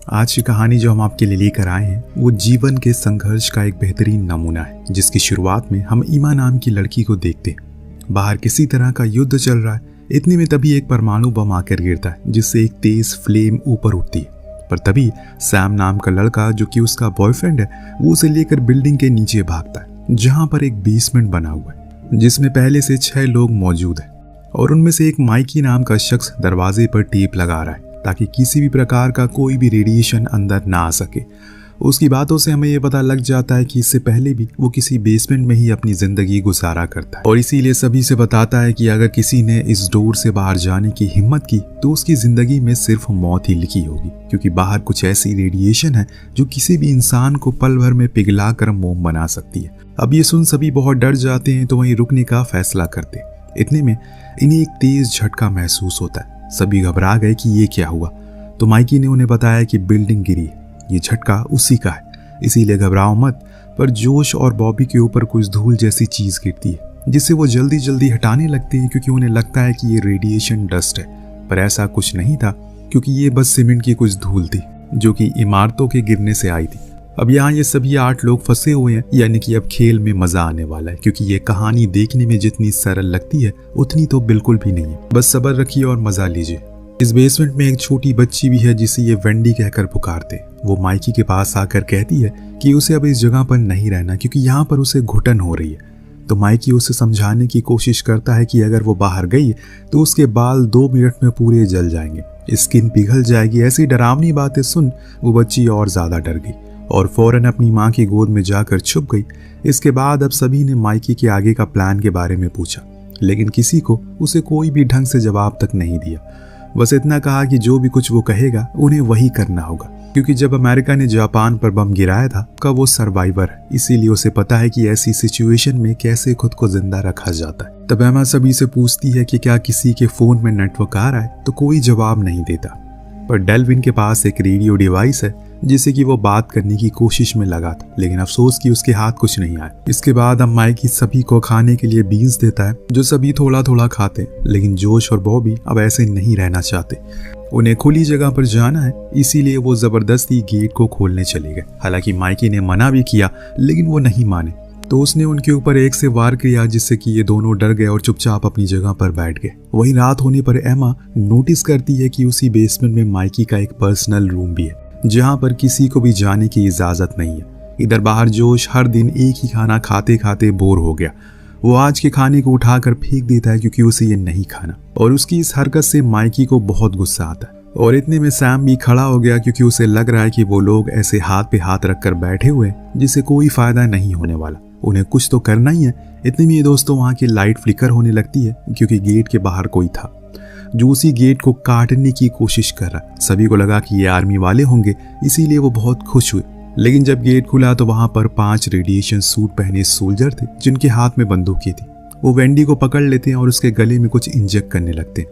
आज की कहानी जो हम आपके लिए लेकर आए हैं वो जीवन के संघर्ष का एक बेहतरीन नमूना है, जिसकी शुरुआत में हम ईमा नाम की लड़की को देखते हैं। बाहर किसी तरह का युद्ध चल रहा है। इतने में तभी एक परमाणु बम आकर गिरता है, जिससे एक तेज फ्लेम ऊपर उठती है। पर तभी सैम नाम का लड़का, जो कि उसका बॉयफ्रेंड है, वो उसे लेकर बिल्डिंग के नीचे भागता है, जहां पर एक बेसमेंट बना हुआ है जिसमें पहले से 6 लोग मौजूद हैं। और उनमें से एक माइकी नाम का शख्स दरवाजे पर टेप लगा रहा है ताकि किसी भी प्रकार का कोई भी रेडिएशन अंदर ना आ सके। उसकी बातों से हमें यह पता लग जाता है कि इससे पहले भी वो किसी बेसमेंट में ही अपनी जिंदगी गुजारा करता है, और इसीलिए सभी से बताता है कि अगर किसी ने इस डोर से बाहर जाने की हिम्मत की तो उसकी जिंदगी में सिर्फ मौत ही लिखी होगी, क्योंकि बाहर कुछ ऐसी रेडिएशन है जो किसी भी इंसान को पल भर में पिघला कर मोम बना सकती है। अब ये सुन सभी बहुत डर जाते हैं, तो वहीं रुकने का फैसला करते। इतने में इन्हें एक तेज झटका महसूस होता है। सभी घबरा गए कि ये क्या हुआ। तो माइकी ने उन्हें बताया कि बिल्डिंग गिरी, ये झटका उसी का है, इसीलिए घबराओ मत। पर जोश और बॉबी के ऊपर कुछ धूल जैसी चीज गिरती है, जिससे वो जल्दी जल्दी हटाने लगते हैं, क्योंकि उन्हें लगता है कि ये रेडिएशन डस्ट है। पर ऐसा कुछ नहीं था, क्योंकि ये बस सीमेंट की कुछ धूल थी जो कि इमारतों के गिरने से आई थी। अब यहाँ ये सभी 8 लोग फंसे हुए हैं, यानी कि अब खेल में मजा आने वाला है, क्योंकि ये कहानी देखने में जितनी सरल लगती है उतनी तो बिल्कुल भी नहीं है। बस सब्र रखिए और मजा लीजिए। इस बेसमेंट में एक छोटी बच्ची भी है जिसे ये वेंडी कहकर पुकारते। वो माइकी के पास आकर कहती है कि उसे अब इस जगह पर नहीं रहना, क्योंकि यहाँ पर उसे घुटन हो रही है। तो माइकी उसे समझाने की कोशिश करता है कि अगर वो बाहर गई तो उसके बाल 2 मिनट में पूरे जल जाएंगे, स्किन पिघल जाएगी। ऐसी डरावनी बातें सुन वो बच्ची और ज्यादा डर गई और फौरन अपनी माँ की गोद में जाकर छुप गई। इसके बाद अब सभी ने माइकी के आगे का प्लान के बारे में पूछा, लेकिन किसी को उसे कोई भी ढंग से जवाब तक नहीं दिया। बस इतना कहा कि जो भी कुछ वो कहेगा उन्हें वही करना होगा, क्योंकि जब अमेरिका ने जापान पर बम गिराया था का वो सर्वाइवर है, इसीलिए उसे पता है कि ऐसी सिचुएशन में कैसे खुद को जिंदा रखा जाता है। तब एमा सभी से पूछती है कि क्या किसी के फोन में नेटवर्क आ रहा है, तो कोई जवाब नहीं देता। पर डेल्विन के पास एक रेडियो डिवाइस है जिससे कि वो बात करने की कोशिश में लगा था, लेकिन अफसोस कि उसके हाथ कुछ नहीं आया। इसके बाद अब माइकी सभी को खाने के लिए बीन्स देता है, जो सभी थोड़ा थोड़ा खाते, लेकिन जोश और बॉबी अब ऐसे नहीं रहना चाहते। उन्हें खुली जगह पर जाना है, इसीलिए वो जबरदस्ती गेट को खोलने चले गए। हालांकि माइकी ने मना भी किया, लेकिन वो नहीं माने, तो उसने उनके ऊपर एक से वार किया, जिससे कि ये दोनों डर गए और चुपचाप अपनी जगह पर बैठ गए। वहीं रात होने पर एमा नोटिस करती है कि उसी बेसमेंट में माइकी का एक पर्सनल रूम भी है, जहां पर किसी को भी जाने की इजाजत नहीं है। इधर बाहर जोश हर दिन एक ही खाना खाते खाते बोर हो गया। वो आज के खाने को उठाकर फेंक देता है, क्योंकि उसे ये नहीं खाना, और उसकी इस हरकत से माइकी को बहुत गुस्सा आता है। और इतने में सैम भी खड़ा हो गया, क्योंकि उसे लग रहा है कि वो लोग ऐसे हाथ पे हाथ रखकर बैठे हुए जिससे कोई फायदा नहीं होने वाला, उन्हें कुछ तो करना ही है। इतने में ये दोस्तों वहां की लाइट फ्लिकर होने लगती है, क्योंकि गेट के बाहर कोई था जो उसी गेट को काटने की कोशिश कर रहा। सभी को लगा कि ये आर्मी वाले होंगे, इसीलिए वो बहुत खुश हुए। लेकिन जब गेट खुला तो वहां पर 5 रेडिएशन सूट पहने सोल्जर थे, जिनके हाथ में बंदूकें थी। वो वेंडी को पकड़ लेते हैं और उसके गले में कुछ इंजेक्ट करने लगते हैं।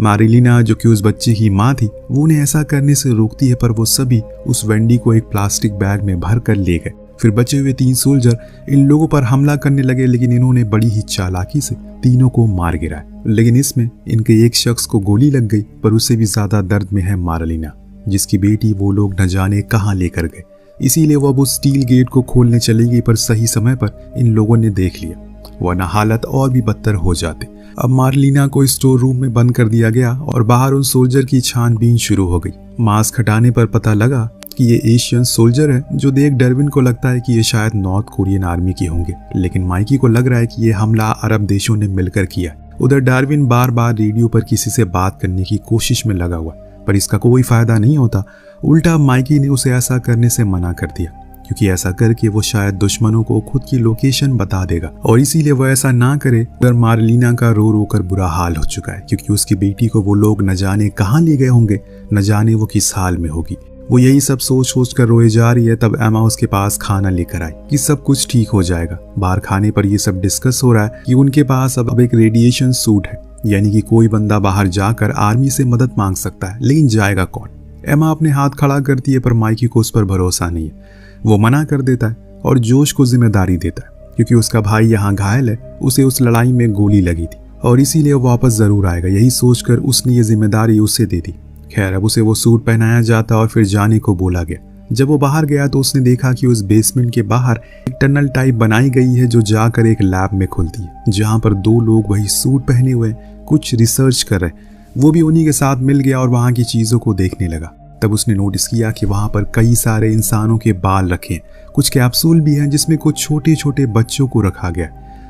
मारिलीना, जो कि उस बच्चे की माँ थी, वो उन्हें ऐसा करने से रोकती है, पर वो सभी उस वेंडी को एक प्लास्टिक बैग में भर कर ले गए। फिर बचे हुए 3 सोल्जर इन लोगों पर हमला करने लगे, लेकिन इन्होंने बड़ी ही चालाकी से तीनों को मार गिराया। लेकिन इसमें इनके एक शख्स को गोली लग गई, पर उससे भी ज्यादा दर्द में है मारिलीना, जिसकी बेटी वो लोग न जाने कहां लेकर गए। इसीलिए वो अब उस स्टील गेट को खोलने चली गई, पर सही समय पर इन लोगों ने देख लिया, वरना हालत और भी बदतर हो जाते। अब मारिलीना को स्टोर रूम में बंद कर दिया गया और बाहर उन सोल्जर की छानबीन शुरू हो गई। मास्क हटाने पर पता लगा कि ये एशियन सोल्जर है, जो देख डेल्विन को लगता है कि ये शायद नॉर्थ कोरियन आर्मी के होंगे, लेकिन माइकी को लग रहा है कि ये हमला अरब देशों ने मिलकर किया। उधर डार्विन बार बार रेडियो पर किसी से बात करने की कोशिश में लगा हुआ, पर इसका कोई फायदा नहीं होता। उल्टा माइकी ने उसे ऐसा करने से मना कर दिया, क्योंकि ऐसा करके वो शायद दुश्मनों को खुद की लोकेशन बता देगा, और इसीलिए वो ऐसा ना करे। उधर मारिलीना का रो रो कर बुरा हाल हो चुका है, क्योंकि उसकी बेटी को वो लोग न जाने कहाँ ले गए होंगे, न जाने वो किस हाल में होगी। वो यही सब सोच सोच कर रोए जा रही है। तब एमा उसके पास खाना लेकर आई कि सब कुछ ठीक हो जाएगा। बाहर खाने पर ये सब डिस्कस हो रहा है कि उनके पास अब एक रेडिएशन सूट है, यानी कि कोई बंदा बाहर जाकर आर्मी से मदद मांग सकता है, लेकिन जाएगा कौन। एमा अपने हाथ खड़ा करती है, पर माइकी को उस पर भरोसा नहीं है। वो मना कर देता है और जोश को जिम्मेदारी देता है, क्योंकि उसका भाई यहाँ घायल है, उसे उस लड़ाई में गोली लगी थी और इसीलिए वो वापस जरूर आएगा। यही सोचकर उसने ये जिम्मेदारी उसे दे दी, खैर अब उसे वो सूट पहनाया जाता और फिर जाने को बोला गया। जब वो बाहर गया तो उसने देखा कि उस बेसमेंट के बाहर एक टनल टाइप बनाई गई है जो जाकर एक लैब में खुलती है, जहां पर दो लोग वही सूट पहने हुए कुछ रिसर्च कर रहे। वो भी उन्हीं के साथ मिल गया और वहां की चीजों को देखने लगा। तब उसने नोटिस किया कि वहां पर कई सारे इंसानों के बाल रखे हैं, कुछ कैप्सूल भी हैं जिसमें कुछ छोटे छोटे बच्चों को रखा गया,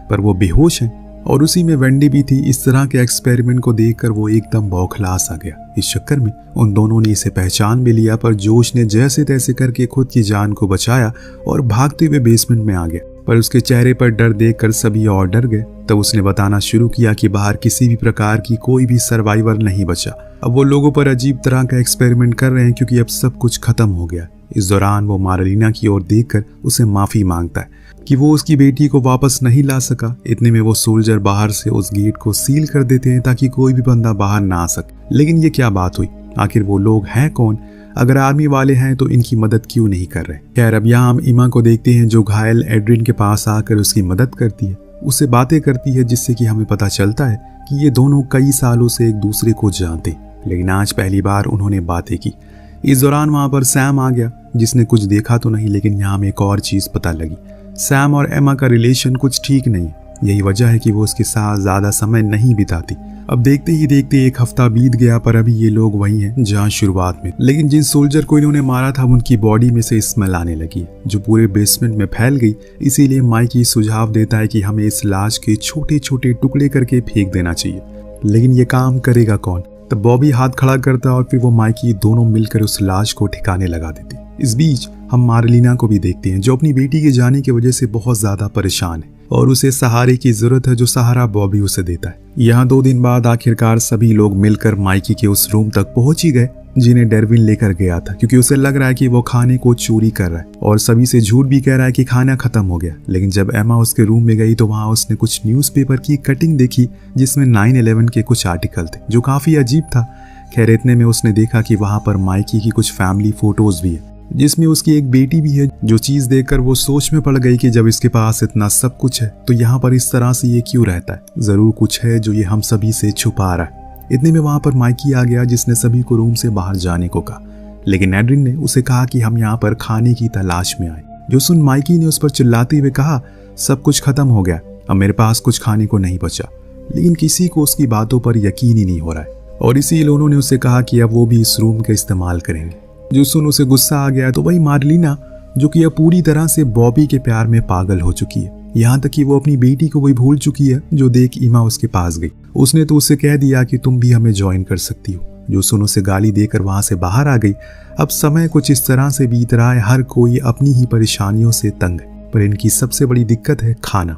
पर वो बेहोश हैं। और उसी में वेंडी भी थी। इस तरह के एक्सपेरिमेंट को देखकर वो एकदम बौखला सा गया। इस चक्कर में उन दोनों ने इसे पहचान भी लिया, पर जोश ने जैसे तैसे करके खुद की जान को बचाया और भागते हुए बेसमेंट में आ गया। पर उसके चेहरे पर डर देखकर सभी और डर गए। तब उसने बताना शुरू किया कि बाहर किसी भी प्रकार की कोई भी सर्वाइवर नहीं बचा। अब वो लोगों पर अजीब तरह का एक्सपेरिमेंट कर रहे हैं क्योंकि अब सब कुछ खत्म हो गया। इस दौरान वो मार्लिना की ओर देखकर उसे माफी मांगता है कि वो उसकी बेटी को वापस नहीं ला सका। इतने में वो सोल्जर बाहर से उस गेट को सील कर देते हैं ताकि कोई भी बंदा बाहर ना आ सके। लेकिन ये क्या बात हुई? आखिर वो लोग हैं कौन? अगर आर्मी वाले हैं तो इनकी मदद क्यों नहीं कर रहे? खैर अब यहाँ हम इमा को देखते हैं जो घायल एड्रिन के पास आकर उसकी मदद करती है, उससे बातें करती है, जिससे कि हमें पता चलता है कि ये दोनों कई सालों से एक दूसरे को जानते, लेकिन आज पहली बार उन्होंने बातें की। इस दौरान वहां पर सैम आ गया, जिसने कुछ देखा तो नहीं, लेकिन यहाँ हमें एक और चीज पता लगी। सैम और एमा का रिलेशन कुछ ठीक नहीं। यही वजह है कि वो उसके साथ ज्यादा समय नहीं बिताती। अब देखते ही देखते एक हफ्ता बीत गया, पर अभी ये लोग वही हैं जहां शुरुआत में। लेकिन जिन सोल्जर को इन्होंने मारा था उनकी बॉडी में से स्मेल आने लगी जो पूरे बेसमेंट में फैल गई। इसीलिए माइकी सुझाव देता है कि हमें इस लाश के छोटे छोटे टुकड़े करके फेंक देना चाहिए। लेकिन ये काम करेगा कौन? तब बॉबी हाथ खड़ा करता और फिर वो माइकी दोनों मिलकर उस लाश को ठिकाने लगा देते। इस बीच हम मार्लिना को भी देखते हैं जो अपनी बेटी के जाने की वजह से बहुत ज्यादा परेशान है और उसे सहारे की जरूरत है, जो सहारा बॉबी उसे देता है। यहाँ 2 दिन बाद आखिरकार सभी लोग मिलकर माइकी के उस रूम तक पहुंच ही गए जिन्हें डेरविन लेकर गया था, क्योंकि उसे लग रहा है कि वो खाने को चोरी कर रहा है और सभी से झूठ भी कह रहा है कि खाना खत्म हो गया। लेकिन जब एमा उसके रूम में गई तो वहां उसने कुछ न्यूज़पेपर की कटिंग देखी जिसमें 9/11 के कुछ आर्टिकल थे, जो काफी अजीब था। खैर इतने में उसने देखा कि वहां पर माइकी की कुछ फैमिली फोटोज भी है, जिसमें उसकी एक बेटी भी है। जो चीज देखकर वो सोच में पड़ गई कि जब इसके पास इतना सब कुछ है तो यहाँ पर इस तरह से ये क्यों रहता है? जरूर कुछ है जो ये हम सभी से छुपा रहा है। इतने में वहां पर माइकी आ गया, जिसने सभी को रूम से बाहर जाने को कहा, लेकिन एड्रिन ने उसे कहा कि हम यहाँ पर खाने की तलाश में आए। जो सुन माइकी ने उस पर चिल्लाते हुए कहा, सब कुछ खत्म हो गया, अब मेरे पास कुछ खाने को नहीं बचा। लेकिन किसी को उसकी बातों पर यकीन ही नहीं हो रहा है और इसीलिए उन्होंने उससे कहा कि अब वो भी इस रूम का इस्तेमाल करेंगे। जो सुन उसे गुस्सा आ गया तो वही मार्लिना, जो कि अब पूरी तरह से बॉबी के प्यार में पागल हो चुकी है, यहाँ तक कि वो अपनी बेटी को भी भूल चुकी है, जो देख इमा उसके पास गई। उसने तो उससे कह दिया कि तुम भी हमें ज्वाइन कर सकती हो। जो सुन उसे गाली देकर वहां से बाहर आ गई। अब समय कुछ इस तरह से बीत रहा है, हर कोई अपनी ही परेशानियों से तंग है, पर इनकी सबसे बड़ी दिक्कत है खाना,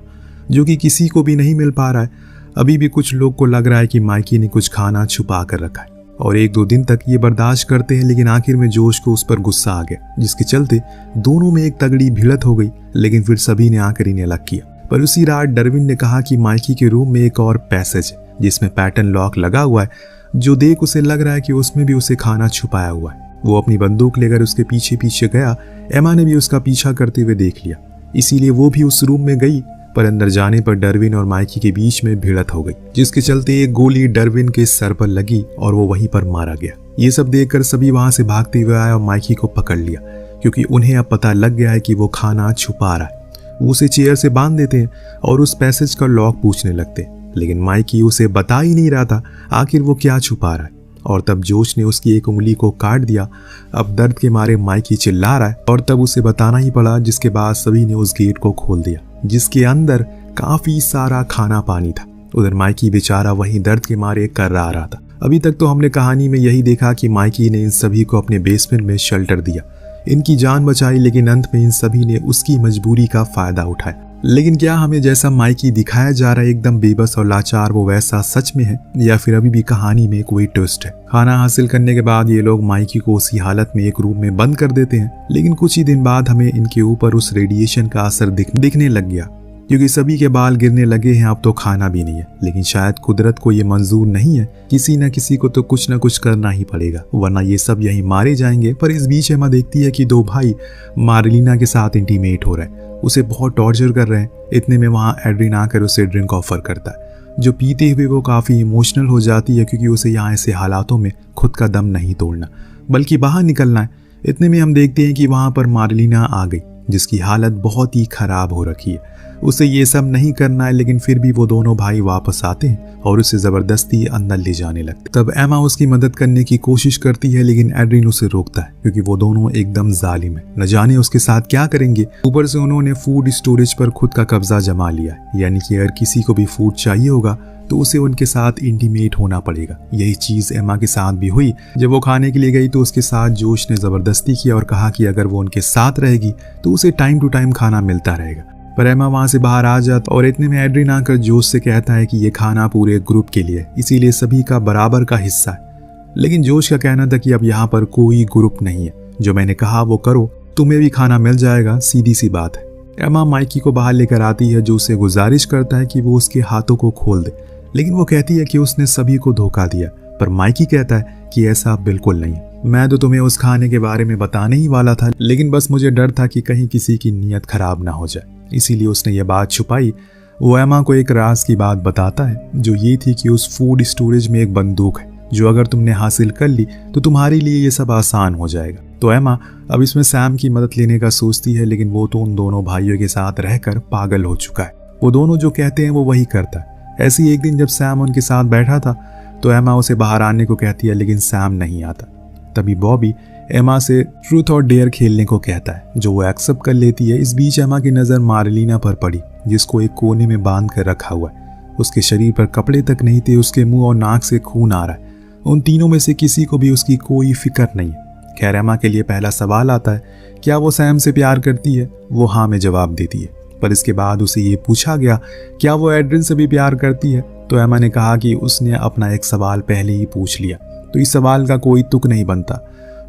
जो कि किसी को भी नहीं मिल पा रहा है। अभी भी कुछ लोग को लग रहा है कि माइकी ने कुछ खाना छुपा कर रखा है और 1-2 दिन तक ये बर्दाश्त करते हैं, लेकिन आखिर में जोश को उस पर गुस्सा आ गया, जिसके चलते दोनों में एक तगड़ी भिड़त हो गई। लेकिन फिर सभी ने आकर इन्हें अलग किया। पर उसी रात डेरविन ने कहा कि माइकी के रूम में एक और पैसेज है जिसमें पैटर्न लॉक लगा हुआ है, जो देख उसे लग रहा है कि उसमें भी उसे खाना छुपाया हुआ है। वो अपनी बंदूक लेकर उसके पीछे पीछे गया। एमा ने भी उसका पीछा करते हुए देख लिया, इसीलिए वो भी उस रूम में गई। पर अंदर जाने पर डेरविन और माइकी के बीच में भिड़त हो गई, जिसके चलते एक गोली डेरविन के सर पर लगी और वो वहीं पर मारा गया। ये सब देखकर सभी वहां से भागते हुए आए और माइकी को पकड़ लिया, क्योंकि उन्हें अब पता लग गया है कि वो खाना छुपा रहा है। वो उसे चेयर से बांध देते हैं और उस पैसेज का लॉक पूछने लगते हैं, लेकिन माइकी उसे बता ही नहीं रहा था आखिर वो क्या छुपा रहा है। और तब जोश ने उसकी एक उंगली को काट दिया। अब दर्द के मारे माइकी चिल्ला रहा है और तब उसे बताना ही पड़ा, जिसके बाद सभी ने उस गेट को खोल दिया, जिसके अंदर काफी सारा खाना पानी था। उधर माइकी बेचारा वहीं दर्द के मारे कर्रा रहा था। अभी तक तो हमने कहानी में यही देखा कि माइकी ने इन सभी को अपने बेसमेंट में शेल्टर दिया, इनकी जान बचाई, लेकिन अंत में इन सभी ने उसकी मजबूरी का फायदा उठाया। लेकिन क्या हमें जैसा माइकी दिखाया जा रहा है एकदम बेबस और लाचार, वो वैसा सच में है या फिर अभी भी कहानी में कोई ट्विस्ट है? खाना हासिल करने के बाद ये लोग माइकी को उसी हालत में एक रूम में बंद कर देते हैं, लेकिन कुछ ही दिन बाद हमें इनके ऊपर उस रेडिएशन का असर दिखने लग गया, क्योंकि सभी के बाल गिरने लगे हैं। अब तो खाना भी नहीं है, लेकिन शायद कुदरत को ये मंजूर नहीं है, किसी न किसी को तो कुछ न कुछ करना ही पड़ेगा, वरना ये सब यहीं मारे जाएंगे। पर इस बीच एमा देखती है कि 2 भाई मार्लिना के साथ इंटीमेट हो रहे हैं, उसे बहुत टॉर्चर कर रहे हैं। इतने में वहां एड्रिन आकर उसे ड्रिंक ऑफर करता है। जो पीते हुए वो काफ़ी इमोशनल हो जाती है, क्योंकि उसे यहाँ ऐसे हालातों में खुद का दम नहीं तोड़ना बल्कि बाहर निकलना है। इतने में हम देखते हैं कि वहाँ पर मार्लिना आ गई, जिसकी हालत बहुत ही ख़राब हो रखी है। उसे ये सब नहीं करना है, लेकिन फिर भी वो दोनों भाई वापस आते हैं और उसे ज़बरदस्ती अंदर ले जाने लगते। तब एमा उसकी मदद करने की कोशिश करती है, लेकिन एड्रिन उसे रोकता है, क्योंकि वो दोनों एकदम जालिम है। न जाने उसके साथ क्या करेंगे। ऊपर से उन्होंने फूड स्टोरेज पर खुद का कब्जा जमा लिया, यानी कि अगर किसी को भी फूड चाहिए होगा तो उसे उनके साथ इंटीमेट होना पड़ेगा। यही चीज़ एमा के साथ भी हुई। जब वो खाने के लिए गई तो उसके साथ जोश ने ज़बरदस्ती किया और कहा कि अगर वो उनके साथ रहेगी तो उसे टाइम टू टाइम खाना मिलता रहेगा। पर एमा वहाँ से बाहर आ जाता और इतने में एड्रिन आकर जोश से कहता है कि ये खाना पूरे ग्रुप के लिए, इसीलिए सभी का बराबर का हिस्सा है। लेकिन जोश का कहना था कि अब यहाँ पर कोई ग्रुप नहीं है, जो मैंने कहा वो करो, तुम्हें भी खाना मिल जाएगा, सीधी सी बात है। एमा माइकी को बाहर लेकर आती है, जो उसे गुजारिश करता है कि वो उसके हाथों को खोल दे, लेकिन वो कहती है कि उसने सभी को धोखा दिया। पर माइकी कहता है कि ऐसा बिल्कुल नहीं, मैं तो तुम्हें उस खाने के बारे में बताने ही वाला था, लेकिन बस मुझे डर था कि कहीं किसी की नीयत खराब ना हो जाए, इसीलिए उसने ये बात छुपाई। वो एमा को एक राज की बात बताता है, जो ये थी कि उस फूड स्टोरेज में एक बंदूक है, जो अगर तुमने हासिल कर ली तो तुम्हारे लिए ये सब आसान हो जाएगा। तो एमा अब इसमें सैम की मदद लेने का सोचती है, लेकिन वो तो उन दोनों भाइयों के साथ रहकर पागल हो चुका है। वो दोनों जो कहते हैं वो वही करता है। ऐसे ही एक दिन जब सैम उनके साथ बैठा था तो एमा उसे बाहर आने को कहती है, लेकिन सैम नहीं आता। तभी बॉबी एमा से ट्रूथ और डेयर खेलने को कहता है, जो वो एक्सेप्ट कर लेती है। इस बीच एमा की नज़र मार्लिना पर पड़ी, जिसको एक कोने में बांध कर रखा हुआ है। उसके शरीर पर कपड़े तक नहीं थे, उसके मुंह और नाक से खून आ रहा है। उन तीनों में से किसी को भी उसकी कोई फिक्र नहीं है। खैर, एमा के लिए पहला सवाल आता है, क्या वो सैम से प्यार करती है? वो हाँ में जवाब देती है। पर इसके बाद उसे ये पूछा गया, क्या वो एड्रिन से भी प्यार करती है? तो एमा ने कहा कि उसने अपना एक सवाल पहले ही पूछ लिया, तो इस सवाल का कोई तुक नहीं बनता।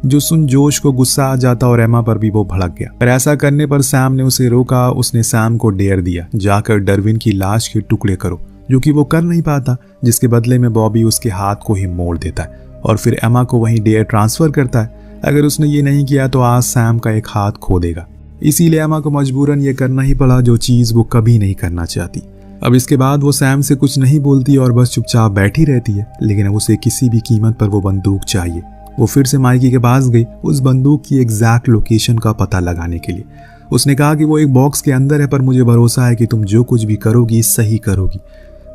जो सुन जोश को गुस्सा आ जाता और एमा पर भी वो भड़क गया। पर ऐसा करने पर सैम ने उसे रोका। उसने सैम को डेयर दिया, जाकर डरविन की लाश के टुकड़े करो, जो कि वो कर नहीं पाता, जिसके बदले में बॉबी उसके हाथ को ही मोड़ देता है और फिर एमा को वहीं डेयर ट्रांसफर करता है। अगर उसने ये नहीं किया तो आज सैम का एक हाथ खो देगा। इसीलिए एमा को मजबूरन ये करना ही पड़ा, जो चीज़ वो कभी नहीं करना चाहती। अब इसके बाद वो सैम से कुछ नहीं बोलती और बस चुपचाप बैठी रहती है, लेकिन अब उसे किसी भी कीमत पर वो बंदूक चाहिए। वो फिर से माइकी के पास गई, उस बंदूक की एग्जैक्ट लोकेशन का पता लगाने के लिए। उसने कहा कि वो एक बॉक्स के अंदर है, पर मुझे भरोसा है कि तुम जो कुछ भी करोगी सही करोगी।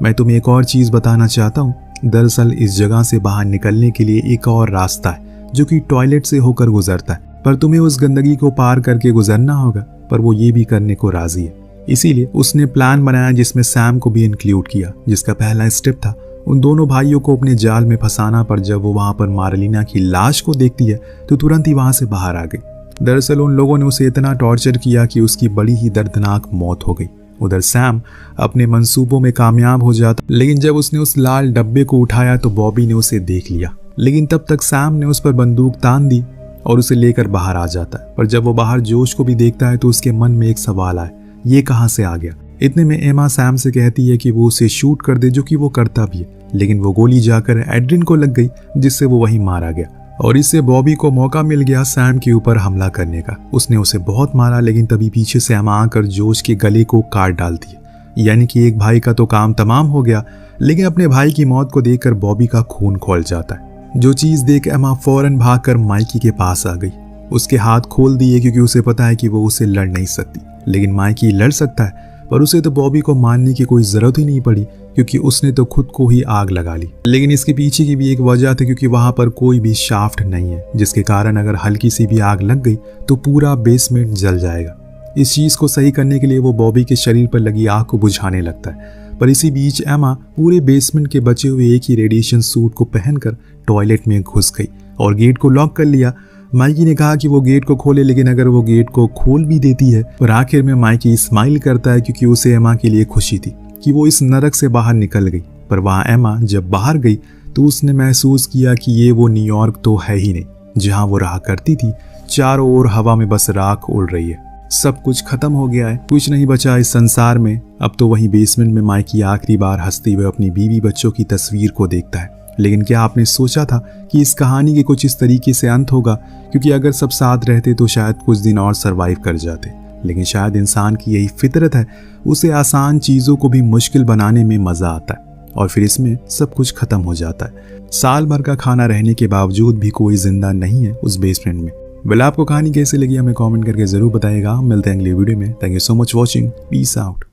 मैं तुम्हें एक और चीज़ बताना चाहता हूँ। दरअसल इस जगह से बाहर निकलने के लिए एक और रास्ता है, जो कि टॉयलेट से होकर गुजरता है, पर तुम्हें उस गंदगी को पार करके गुजरना होगा। पर वो ये भी करने को राजी है। इसीलिए उसने प्लान बनाया, जिसमें सैम को भी इंक्लूड किया, जिसका पहला स्टेप था उन दोनों भाइयों को अपने जाल में फंसाना। पर जब वो वहां पर मार्लिना की लाश को देखती है तो तुरंत ही वहां से बाहर आ गई। दरअसल उन लोगों ने उसे इतना टॉर्चर किया कि उसकी बड़ी ही दर्दनाक मौत हो गई। उधर सैम अपने मंसूबों में कामयाब हो जाता, लेकिन जब उसने उस लाल डब्बे को उठाया तो बॉबी ने उसे देख लिया। लेकिन तब तक सैम ने उस पर बंदूक तान दी और उसे लेकर बाहर आ जाता है। पर जब वो बाहर जोश को भी देखता है तो उसके मन में एक सवाल आया, ये कहाँ से आ गया? इतने में एमा सैम से कहती है कि वो उसे शूट कर दे, जो कि वो करता भी है, लेकिन वो गोली जाकर एड्रिन को लग गई, जिससे वो वहीं मारा गया। और इससे बॉबी को मौका मिल गया सैम के ऊपर हमला करने का। उसने उसे बहुत मारा, लेकिन तभी पीछे से एमा आकर जोश के गले को काट डालती है। यानी कि एक भाई का तो काम तमाम हो गया, लेकिन अपने भाई की मौत को देखकर बॉबी का खून खौल जाता है। जो चीज़ देख एमा फौरन भागकर माइकी के पास आ गई। उसके हाथ खोल दिए, क्योंकि उसे पता है कि वो उसे लड़ नहीं सकती, लेकिन माइकी लड़ सकता है। पर उसे तो बॉबी को मारने की कोई ज़रूरत ही नहीं पड़ी, क्योंकि उसने तो खुद को ही आग लगा ली। लेकिन इसके पीछे की भी एक वजह थी, क्योंकि वहां पर कोई भी शाफ्ट नहीं है, जिसके कारण अगर हल्की सी भी आग लग गई तो पूरा बेसमेंट जल जाएगा। इस चीज़ को सही करने के लिए वो बॉबी के शरीर पर लगी आग को बुझाने लगता है। पर इसी बीच एमा पूरे बेसमेंट के बचे हुए एक ही रेडिएशन सूट को पहनकर टॉयलेट में घुस गई और गेट को लॉक कर लिया। माइकी ने कहा कि वो गेट को खोले, लेकिन अगर वो गेट को खोल भी देती है, और आखिर में माइकी स्माइल करता है, क्योंकि उसे एमा के लिए खुशी थी कि वो इस नरक से बाहर निकल गई। पर वहाँ एमा जब बाहर गई तो उसने महसूस किया कि ये वो न्यूयॉर्क तो है ही नहीं, जहाँ वो रहा करती थी। चारों ओर हवा में बस राख उड़ रही है। सब कुछ खत्म हो गया है, कुछ नहीं बचा इस संसार में। अब तो वहीं बेसमेंट में माइकी आखिरी बार हंसते हुए अपनी बीवी बच्चों की तस्वीर को देखता है। लेकिन क्या आपने सोचा था कि इस कहानी के कुछ इस तरीके से अंत होगा? क्योंकि अगर सब साथ रहते तो शायद कुछ दिन और सरवाइव कर जाते। लेकिन शायद इंसान की यही फितरत है, उसे आसान चीज़ों को भी मुश्किल बनाने में मज़ा आता है। और फिर इसमें सब कुछ खत्म हो जाता है। साल भर का खाना रहने के बावजूद भी कोई जिंदा नहीं है उस बेसमेंट में। वेल, आपको कहानी कैसी लगी हमें कमेंट करके जरूर बताइएगा। मिलते हैं अगली वीडियो में। Thank you so much watching. Peace out.